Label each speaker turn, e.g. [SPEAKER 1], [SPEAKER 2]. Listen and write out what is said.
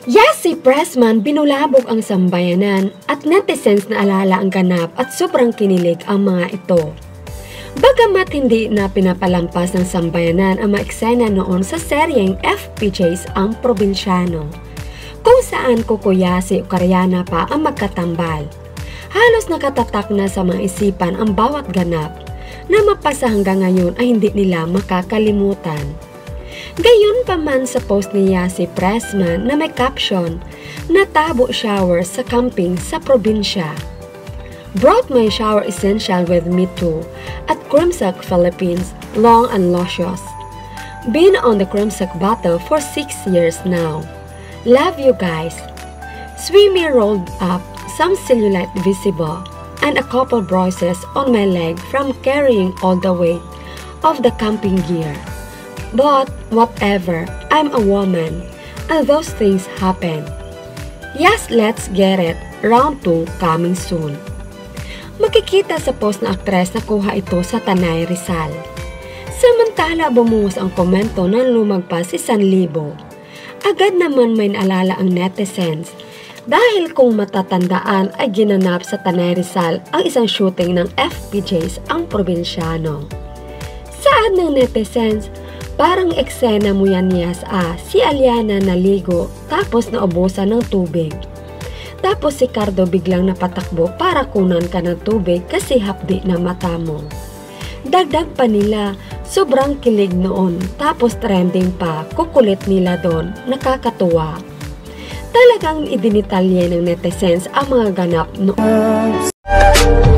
[SPEAKER 1] Yasi Pressman binulabog ang sambayanan at netizens na alala ang ganap at sobrang kinilig ang mga ito. Bagamat hindi na pinapalampas ng sambayanan ang mga eksena noon sa seryeng FPJs ang Probinsyano, kung saan Kukuyasi o Karyana pa ang magkatambal. Halos nakatatak na sa mga isipan ang bawat ganap na mapasa hanggang ngayon ay hindi nila makakalimutan. Gayon pa man sa post ni Yasi Pressman na may caption na tabo shower sa camping sa probinsya. Brought my shower essential with me too at Crimsac Philippines, long and luscious. Been on the Crimsac bottle for 6 years now. Love you guys. Swimmy rolled up, some cellulite visible, and a couple bruises on my leg from carrying all the weight of the camping gear. But whatever, I'm a woman, and those things happen. Yes, let's get it. Round 2 coming soon. Makikita sa post na aktres na kuha ito sa Tanay, Rizal. Samantala bumuhos ang komento na lumagpas 1,000. Agad naman may naalala ang netizens dahil kung matatandaan ay ginanap sa Tanay, Rizal ang isang shooting ng FPJs ang Probinsyano. Saan ng netizens? Parang eksena mo yan si Aliana naligo tapos naubusan ng tubig. Tapos si Cardo biglang napatakbo para kunan ka ng tubig kasi hapdi na mata mo. Dagdag pa nila, sobrang kilig noon tapos trending pa, kukulit nila doon, nakakatuwa. Talagang idinitalye ng netizens ang mga ganap noon.